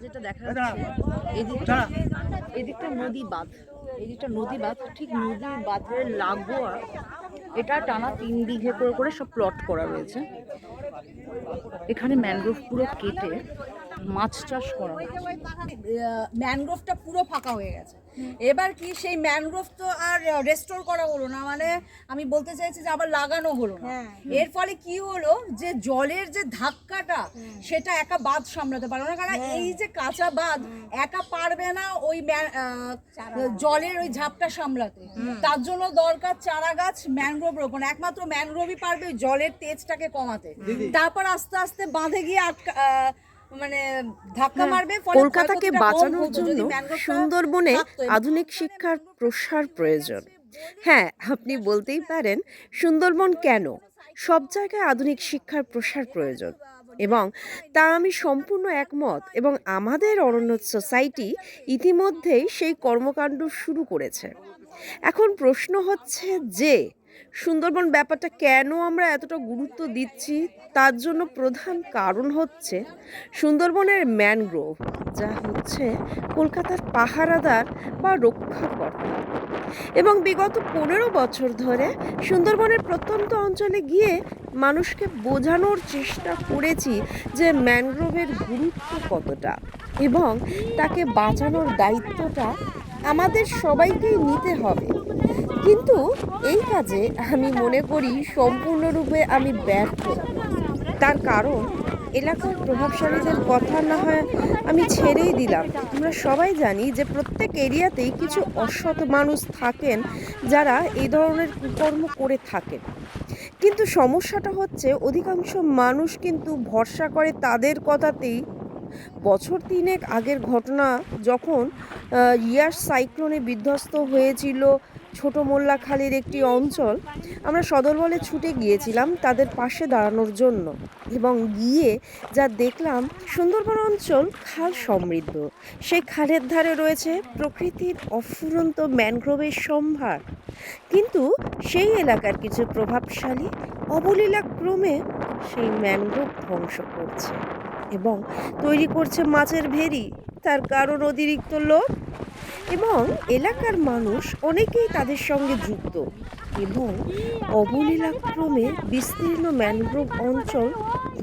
যেটা দেখা যাচ্ছে এদিকটা নদী বাঁধ, এদিকটা নদী বাঁধ, ঠিক নদী বাঁধের লাগোয়া এটা টানা 3 বিঘে করে সব প্লট করা রয়েছে। এখানে ম্যানগ্রোভ পুরো কেটে মাছ চাষ করা হচ্ছে। ম্যানগ্রোভটা পুরো ফাঁকা হয়ে গেছে। এবার কি সেই ম্যানগ্রোভ তো আর রেস্টোর করা হলো না, মানে আমি বলতে চাইছি যে আবার লাগানো হলো না। এর ফলে কি হলো যে জলের যে ধাক্কাটা সেটা একা বাঁধ সামলাতে পারলো না, কারণ এই যে কাঁচা বাঁধ একা পারবে না ওই জলের ওই ঝাপটা সামলাতে। তার জন্য দরকার চারা গাছ, ম্যানগ্রোভ রোপণ। একমাত্র ম্যানগ্রোভই পারবে ওই জলের তেজটাকে কমাতে। তারপর আস্তে আস্তে বাঁধে গিয়ে মানে ধাক্কা মারবে। কলকাতাকে বাঁচানোর জন্য সুন্দরবনে আধুনিক শিক্ষার প্রসার প্রয়োজন। হ্যাঁ, আপনি বলতেই পারেন সুন্দরবন কেন? সব জায়গায় আধুনিক শিক্ষার প্রসার প্রয়োজন, এবং তা আমি সম্পূর্ণ একমত। এবং আমাদের অরণ্য সোসাইটি ইতিমধ্যেই সেই কর্মকাণ্ড শুরু করেছে। এখন প্রশ্ন হচ্ছে যে সুন্দরবন ব্যাপারটা কেন আমরা এতটা গুরুত্ব দিচ্ছি, তার জন্য প্রধান কারণ হচ্ছে সুন্দরবনের ম্যানগ্রোভ, যা হচ্ছে কলকাতার পাহারাদার বা রক্ষাকর্তা। এবং বিগত 15 বছর ধরে সুন্দরবনের প্রত্যন্ত অঞ্চলে গিয়ে মানুষকে বোঝানোর চেষ্টা করেছি যে ম্যানগ্রোভের গুরুত্ব কতটা, এবং তাকে বাঁচানোর দায়িত্বটা আমাদের সবাইকেই নিতে হবে। কিন্তু এই কাজে আমি মনে করি সম্পূর্ণরূপে আমি ব্যর্থ। তার কারণ এলাকার প্রভাবশালীদের কথা না হয় আমি ছেড়েই দিলাম। আমরা সবাই জানি যে প্রত্যেক এরিয়াতেই কিছু অসৎ মানুষ থাকেন যারা এই ধরনের কুকর্ম করে থাকেন। কিন্তু সমস্যাটা হচ্ছে অধিকাংশ মানুষ কিন্তু ভরসা করে তাদের কথাতেই। বছর 3 আগের ঘটনা, যখন ইয়াস সাইক্লোনে বিধ্বস্ত হয়েছিল ছোট মোল্লাখালীর একটি অঞ্চল, আমরা সদলবলে ছুটে গিয়েছিলাম তাদের পাশে দাঁড়ানোর জন্য। এবং গিয়ে যা দেখলাম, সুন্দরবন অঞ্চল খাল সমৃদ্ধ, সেই খালের ধারে রয়েছে প্রকৃতির অফুরন্ত ম্যানগ্রোভের সম্ভার। কিন্তু সেই এলাকার কিছু প্রভাবশালী অবলীলাক্রমে সেই ম্যানগ্রোভ ধ্বংস করছে এবং তৈরি করছে মাছের ভেরি। তার কারণ অতিরিক্ত লোভ, এবং এলাকার মানুষ অনেকেই তাদের সঙ্গে যুক্ত, এবং অবলীলাক্রমে বিস্তীর্ণ ম্যানগ্রোভ অঞ্চল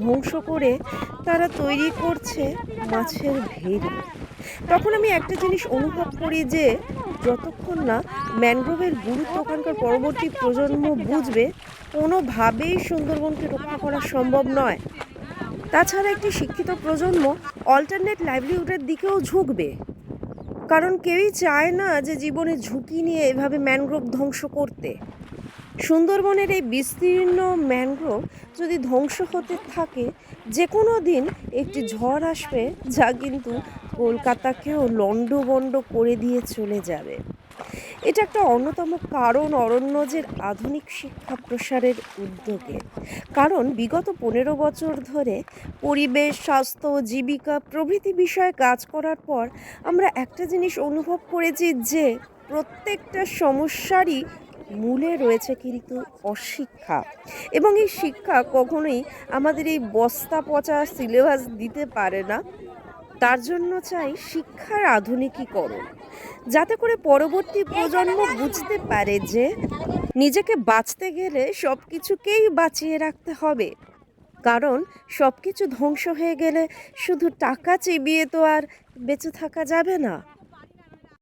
ধ্বংস করে তারা তৈরি করছে মাছের ভেরি। তখন আমি একটা জিনিস অনুভব করি যে যতক্ষণ না ম্যানগ্রোভের গুরুত্ব ওখানকার পরবর্তী প্রজন্ম বুঝবে, কোনোভাবেই সুন্দরবনকে রক্ষা করা সম্ভব নয়। তাছাড়া একটি শিক্ষিত প্রজন্ম অল্টারনেট লাইভলিহুডের দিকেও ঝুঁকবে, কারণ কেউই চায় না যে জীবনে ঝুঁকি নিয়ে এভাবে ম্যানগ্রোভ ধ্বংস করতে। সুন্দরবনের এই বিস্তীর্ণ ম্যানগ্রোভ যদি ধ্বংস হতে থাকে, যে কোনো দিন একটি ঝড় আসবে যা কিন্তু কলকাতাকেও লণ্ডভণ্ড করে দিয়ে চলে যাবে। এটা একটা অন্যতম কারণ অরণ্যজের আধুনিক শিক্ষা প্রসারের উদ্যোগে। কারণ বিগত 15 বছর ধরে পরিবেশ, স্বাস্থ্য, জীবিকা প্রভৃতি বিষয়ে কাজ করার পর আমরা একটা জিনিস অনুভব করেছি যে প্রত্যেকটা সমস্যারই মূলে রয়েছে কিন্তু অশিক্ষা। এবং এই শিক্ষা কখনোই আমাদের এই বস্তা পচা সিলেবাস দিতে পারে না। তার জন্য চাই শিক্ষার আধুনিকীকরণ, যাতে করে পরবর্তী প্রজন্ম বুঝতে পারে যে নিজেকে বাঁচতে গেলে সব কিছুকেই বাঁচিয়ে রাখতে হবে। কারণ সব কিছু ধ্বংস হয়ে গেলে শুধু টাকা চিবিয়ে তো আর বেঁচে থাকা যাবে না।